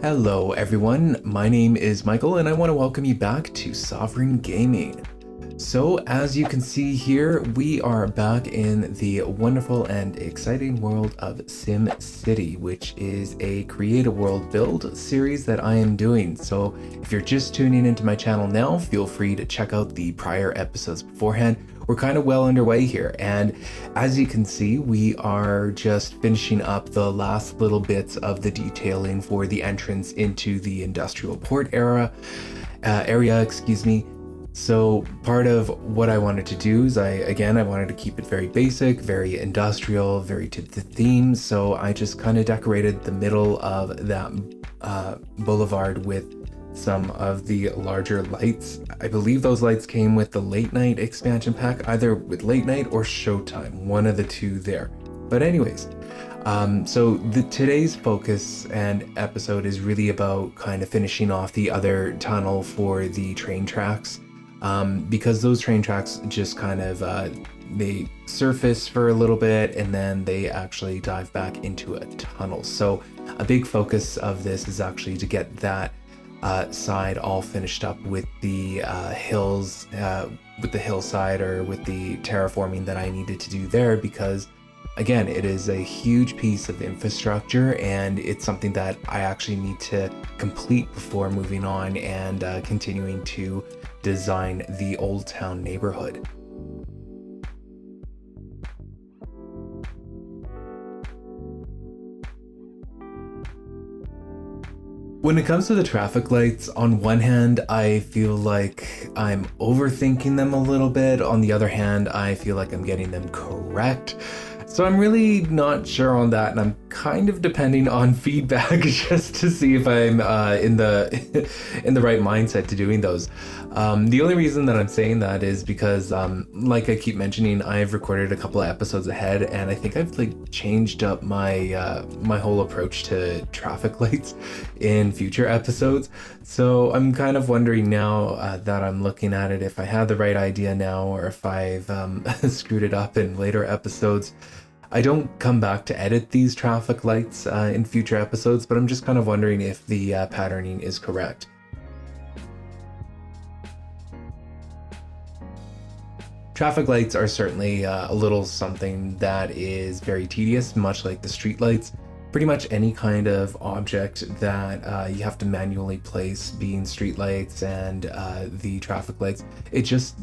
Hello everyone, my name is Michael and I want to welcome you back to Sovereign Gaming. So as you can see here, we are back in the wonderful and exciting world of Sim City, which is a create a world build series that I am doing. So if you're just tuning into my channel now, feel free to check out the prior episodes beforehand. We're kind of well underway here, and as you can see, we are just finishing up the last little bits of the detailing for the entrance into the industrial port area, excuse me. So part of what I wanted to do is I wanted to keep it very basic, very industrial, very to the theme. So I just kind of decorated the middle of that boulevard with some of the larger lights. I believe those lights came with the late night expansion pack, either with late night or showtime, one of the two there. But anyways, so today's focus and episode is really about kind of finishing off the other tunnel for the train tracks, because those train tracks just kind of they surface for a little bit and then they actually dive back into a tunnel. So a big focus of this is actually to get that side all finished up with the hills, with the hillside, or with the terraforming that I needed to do there, because again, it is a huge piece of infrastructure and it's something that I actually need to complete before moving on and continuing to design the Old Town neighborhood. When it comes to the traffic lights, on one hand, I feel like I'm overthinking them a little bit. On the other hand, I feel like I'm getting them correct. So I'm really not sure on that, and I'm kind of depending on feedback just to see if I'm in the in the right mindset to doing those. The only reason that I'm saying that is because, like I keep mentioning, I've recorded a couple of episodes ahead, and I think I've like changed up my my whole approach to traffic lights in future episodes. So I'm kind of wondering now that I'm looking at it, if I had the right idea now or if I've screwed it up in later episodes. I don't come back to edit these traffic lights in future episodes, but I'm just kind of wondering if the patterning is correct. Traffic lights are certainly a little something that is very tedious, much like the street lights. Pretty much any kind of object that you have to manually place, being street lights and the traffic lights, it just,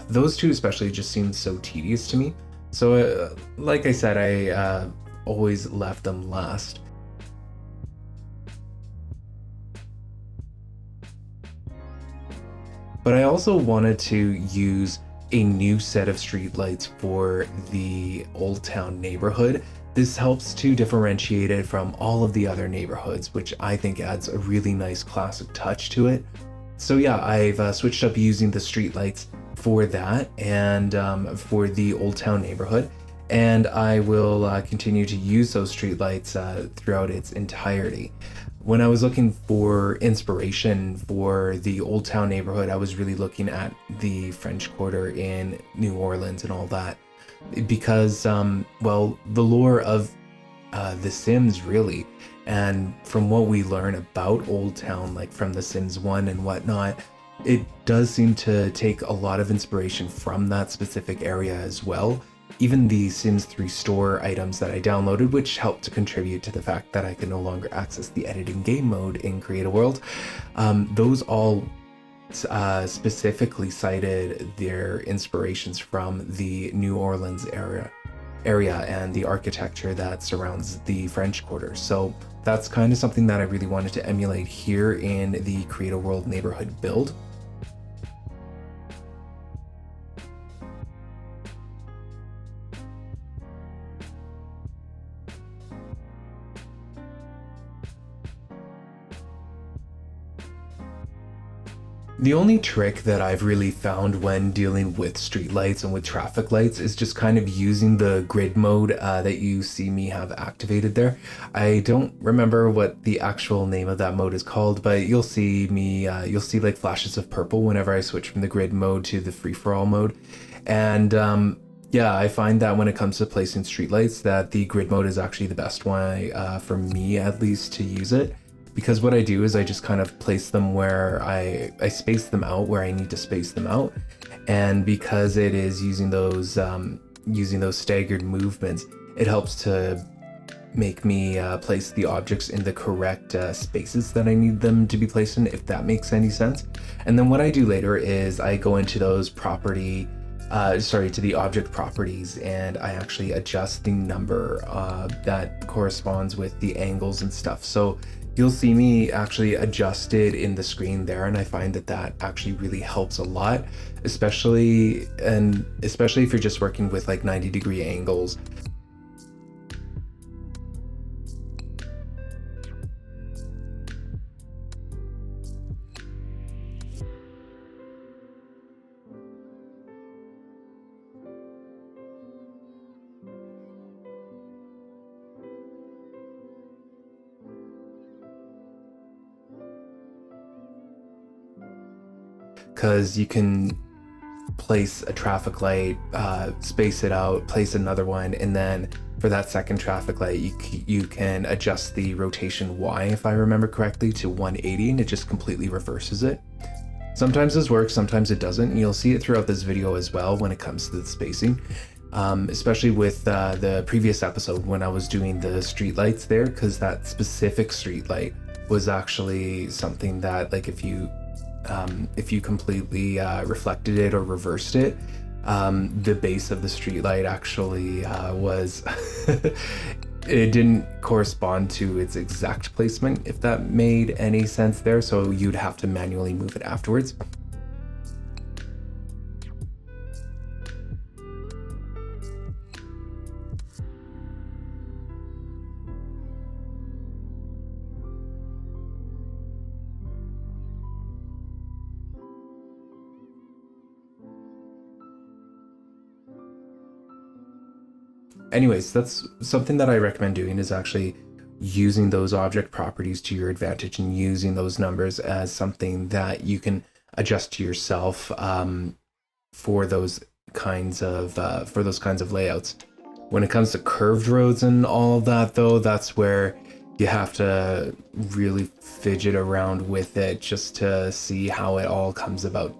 those two especially just seem so tedious to me. So like I said, I always left them last. But I also wanted to use a new set of streetlights for the Old Town neighborhood. This helps to differentiate it from all of the other neighborhoods, which I think adds a really nice classic touch to it. So yeah, I've switched up using the streetlights for that and for the Old Town neighborhood, and I will continue to use those streetlights throughout its entirety. When I was looking for inspiration for the Old Town neighborhood, I was really looking at the French Quarter in New Orleans and all that, because well, the lore of The Sims really, and from what we learn about Old Town, like from The Sims 1 and whatnot, it does seem to take a lot of inspiration from that specific area as well. Even the Sims 3 store items that I downloaded, which helped to contribute to the fact that I can no longer access the editing game mode in Create a World, those all specifically cited their inspirations from the New Orleans area and the architecture that surrounds the French Quarter. So that's kind of something that I really wanted to emulate here in the Create a World neighborhood build. The only trick that I've really found when dealing with streetlights and with traffic lights is just kind of using the grid mode that you see me have activated there. I don't remember what the actual name of that mode is called, but you'll see me, you'll see like flashes of purple whenever I switch from the grid mode to the free-for-all mode. And yeah, I find that when it comes to placing streetlights, that the grid mode is actually the best way for me at least to use it. because what I do is I just kind of place them where I space them out where I need to space them out. And because it is using those staggered movements, it helps to make me place the objects in the correct spaces that I need them to be placed in, if that makes any sense. And then what I do later is I go into those to the object properties, and I actually adjust the number that corresponds with the angles and stuff. So you'll see me actually adjust it in the screen there, and I find that actually really helps a lot, especially if you're just working with like 90-degree angles. Because you can place a traffic light, space it out, place another one, and then for that second traffic light, you can adjust the rotation Y, if I remember correctly, to 180, and it just completely reverses it. Sometimes this works, sometimes it doesn't, and you'll see it throughout this video as well when it comes to the spacing. Especially with the previous episode when I was doing the street lights there, because that specific street light was actually something that, like, if you completely reflected it or reversed it, the base of the street light actually was it didn't correspond to its exact placement, if that made any sense there, so you'd have to manually move it afterwards. Anyways, that's something that I recommend doing, is actually using those object properties to your advantage and using those numbers as something that you can adjust to yourself for those kinds of layouts. When it comes to curved roads and all of that, though, that's where you have to really fidget around with it just to see how it all comes about.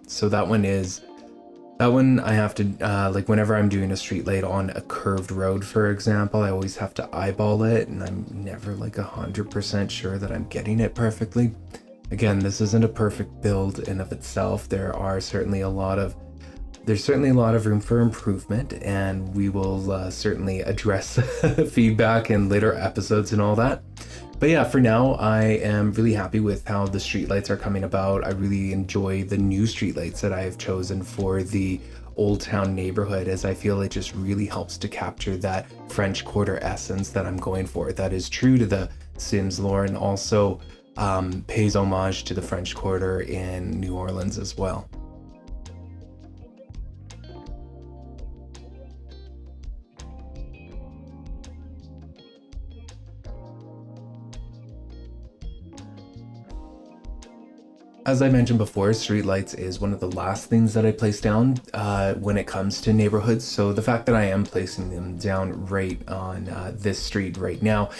So that one I have to, like, whenever I'm doing a street light on a curved road, for example, I always have to eyeball it, and I'm never like 100% sure that I'm getting it perfectly. Again, this isn't a perfect build in of itself. There's certainly a lot of room for improvement, and we will certainly address feedback in later episodes and all that. But yeah, for now, I am really happy with how the streetlights are coming about. I really enjoy the new streetlights that I have chosen for the Old Town neighborhood, as I feel it just really helps to capture that French Quarter essence that I'm going for. That is true to the Sims lore, and also pays homage to the French Quarter in New Orleans as well. As I mentioned before, streetlights is one of the last things that I place down when it comes to neighborhoods. So the fact that I am placing them down right on this street right now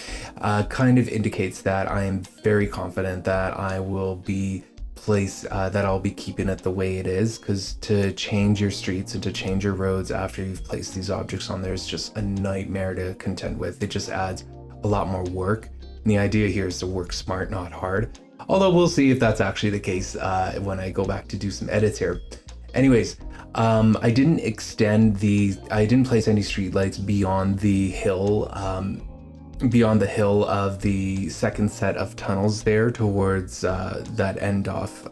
kind of indicates that I am very confident that I will be that I'll be keeping it the way it is, because to change your streets and to change your roads after you've placed these objects on there is just a nightmare to contend with. It just adds a lot more work. And the idea here is to work smart, not hard. Although we'll see if that's actually the case when I go back to do some edits here. Anyways, I didn't place any streetlights beyond the hill of the second set of tunnels there towards that end off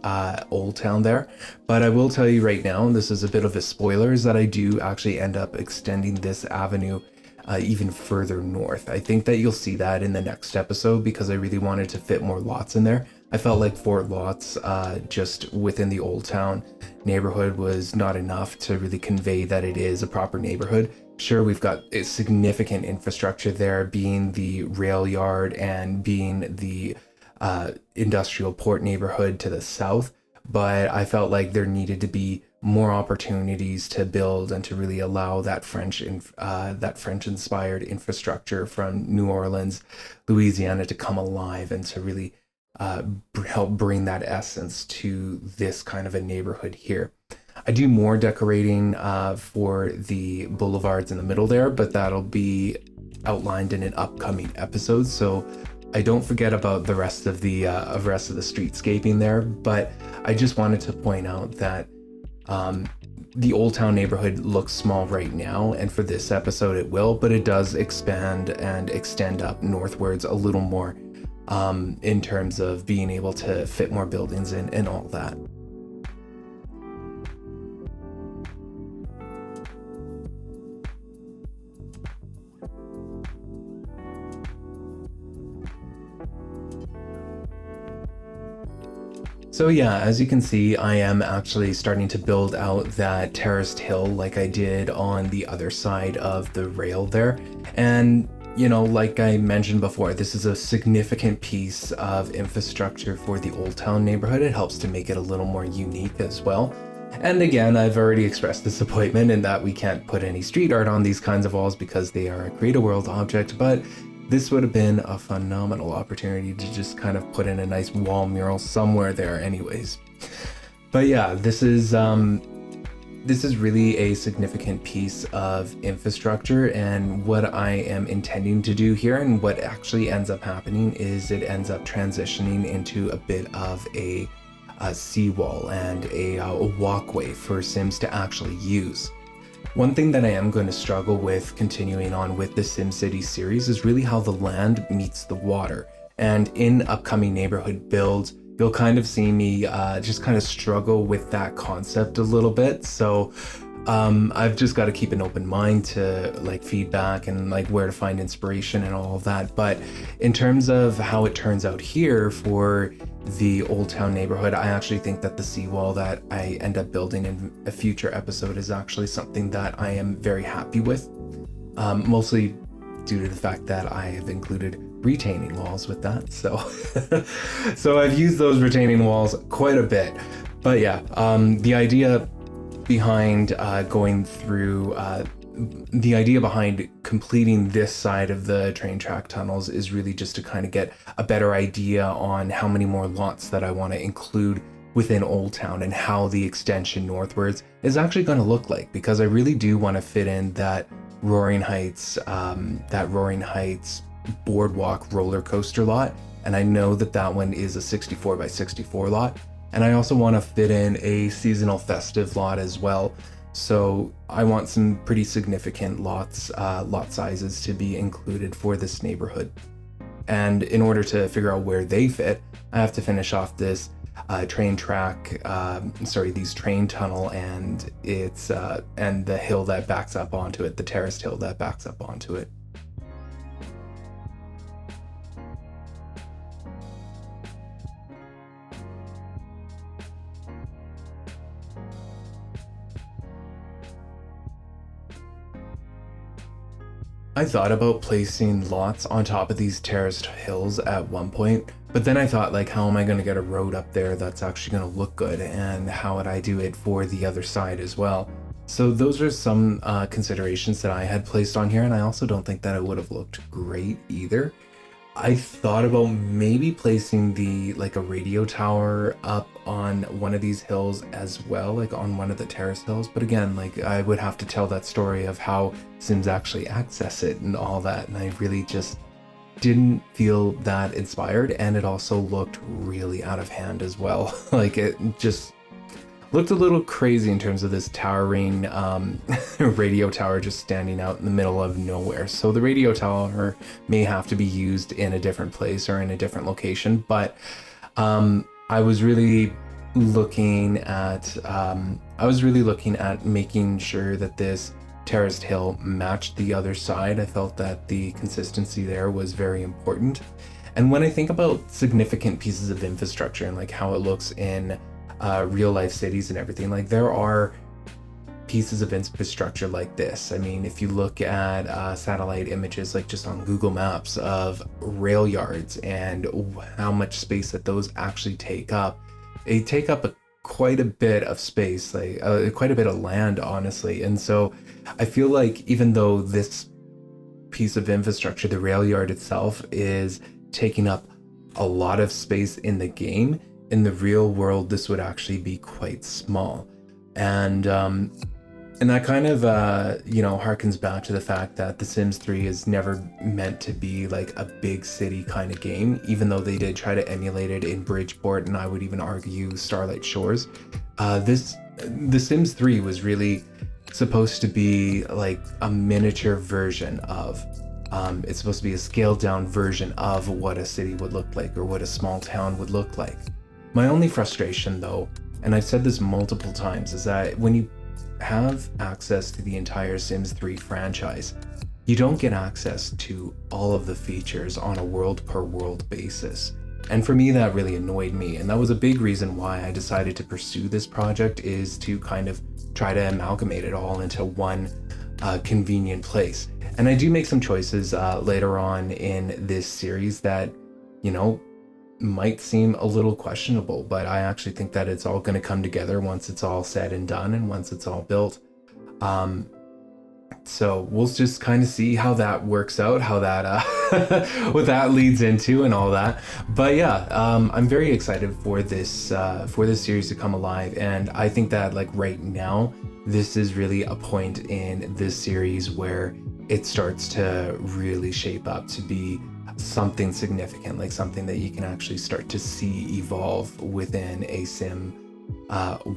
Old Town there. But I will tell you right now, and this is a bit of a spoiler, is that I do actually end up extending this avenue even further north. I think that you'll see that in the next episode, because I really wanted to fit more lots in there. I felt like 4 lots just within the Old Town neighborhood was not enough to really convey that it is a proper neighborhood. Sure, we've got a significant infrastructure there, being the rail yard and being the industrial port neighborhood to the south, but I felt like there needed to be more opportunities to build and to really allow that French inspired infrastructure from New Orleans, Louisiana to come alive and to really help bring that essence to this kind of a neighborhood here. I do more decorating for the boulevards in the middle there, but that'll be outlined in an upcoming episode. So I don't forget about the rest of the streetscaping there. But I just wanted to point out that the Old Town neighborhood looks small right now, and for this episode it will, but it does expand and extend up northwards a little more in terms of being able to fit more buildings in and all that. So yeah, as you can see, I am actually starting to build out that terraced hill like I did on the other side of the rail there. And, you know, like I mentioned before, this is a significant piece of infrastructure for the Old Town neighborhood. It helps to make it a little more unique as well. And again, I've already expressed disappointment in that we can't put any street art on these kinds of walls because they are a Create a World object, but this would have been a phenomenal opportunity to just kind of put in a nice wall mural somewhere there anyways. But yeah, this is really a significant piece of infrastructure, and what I am intending to do here and what actually ends up happening is it ends up transitioning into a bit of a seawall and a walkway for Sims to actually use. One thing that I am going to struggle with continuing on with the SimCity series is really how the land meets the water. And in upcoming neighborhood builds, you'll kind of see me just kind of struggle with that concept a little bit. So I've just got to keep an open mind to like feedback and like where to find inspiration and all of that. But in terms of how it turns out here for the Old Town neighborhood, I actually think that the seawall that I end up building in a future episode is actually something that I am very happy with, mostly due to the fact that I have included retaining walls with that. So so I've used those retaining walls quite a bit. But yeah, the idea behind the idea behind completing this side of the train track tunnels is really just to kind of get a better idea on how many more lots that I want to include within Old Town and how the extension northwards is actually going to look like, because I really do want to fit in that Roaring Heights boardwalk roller coaster lot, and I know that one is a 64 by 64 lot, and I also want to fit in a seasonal festive lot as well. So I want some pretty significant lot sizes to be included for this neighborhood. And in order to figure out where they fit, I have to finish off this train tunnel and and the hill that backs up onto it, the terraced hill that backs up onto it. I thought about placing lots on top of these terraced hills at one point, but then I thought, like, how am I going to get a road up there that's actually going to look good, and how would I do it for the other side as well? So those are some considerations that I had placed on here, and I also don't think that it would have looked great either. I thought about maybe placing a radio tower up on one of these hills as well, like on one of the terrace hills. But again, like I would have to tell that story of how Sims actually access it and all that. And I really just didn't feel that inspired. And it also looked really out of hand as well. Like it just looked a little crazy in terms of this towering radio tower just standing out in the middle of nowhere. So the radio tower may have to be used in a different place or in a different location. But I was really looking at making sure that this terraced hill matched the other side. I felt that the consistency there was very important. And when I think about significant pieces of infrastructure and like how it looks in real life cities and everything, like there are pieces of infrastructure like this. I mean, if you look at satellite images, like just on Google Maps of rail yards and how much space that those actually take up, they take up quite a bit of space, like quite a bit of land, honestly. And so I feel like even though this piece of infrastructure, the rail yard itself, is taking up a lot of space in the game, in the real world, this would actually be quite small. And that kind of, harkens back to the fact that The Sims 3 is never meant to be like a big city kind of game, even though they did try to emulate it in Bridgeport, and I would even argue Starlight Shores. The Sims 3 was really supposed to be like a miniature version of, it's supposed to be a scaled down version of what a city would look like, or what a small town would look like. My only frustration though, and I've said this multiple times, is that when you have access to the entire Sims 3 franchise, you don't get access to all of the features on a world per world basis. And for me, that really annoyed me. And that was a big reason why I decided to pursue this project, is to kind of try to amalgamate it all into one convenient place. And I do make some choices later on in this series that, might seem a little questionable, but I actually think that it's all going to come together once it's all said and done, and once it's all built. So we'll just kind of see how that works out, how that what that leads into and all that. But yeah, I'm very excited for this series to come alive, and I think that like right now, this is really a point in this series where it starts to really shape up to be something significant, like something that you can actually start to see evolve within a sim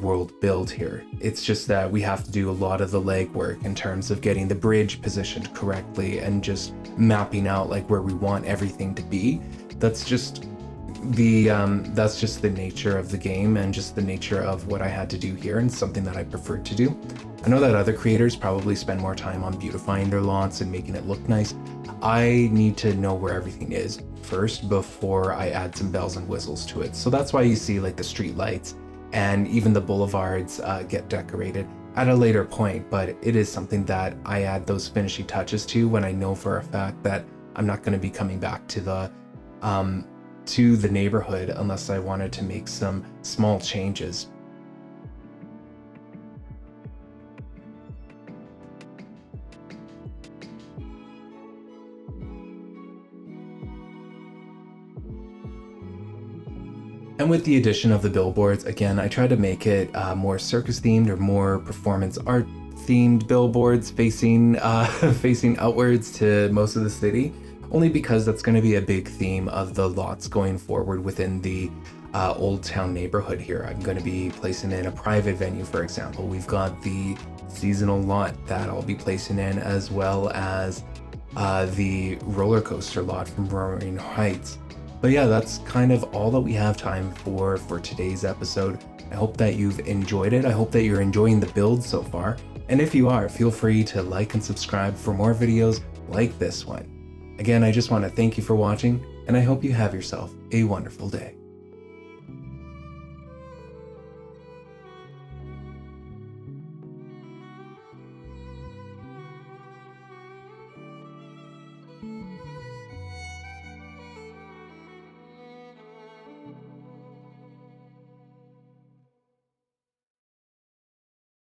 world build here. It's just that we have to do a lot of the legwork in terms of getting the bridge positioned correctly and just mapping out like where we want everything to be. That's just the nature of the game, and just the nature of what I had to do here, and something that I preferred to do. I know that other creators probably spend more time on beautifying their lots and making it look nice. I need to know where everything is first before I add some bells and whistles to it. So that's why you see like the street lights and even the boulevards get decorated at a later point, but it is something that I add those finishing touches to when I know for a fact that I'm not going to be coming back to the neighborhood unless I wanted to make some small changes. And with the addition of the billboards, again, I try to make it more circus themed or more performance art themed billboards facing outwards to most of the city, only because that's going to be a big theme of the lots going forward within the Old Town neighborhood here. I'm going to be placing in a private venue, for example. We've got the seasonal lot that I'll be placing in, as well as the roller coaster lot from Roaring Heights. But yeah, that's kind of all that we have time for today's episode. I hope that you've enjoyed it. I hope that you're enjoying the build so far. And if you are, feel free to like and subscribe for more videos like this one. Again, I just want to thank you for watching, and I hope you have yourself a wonderful day.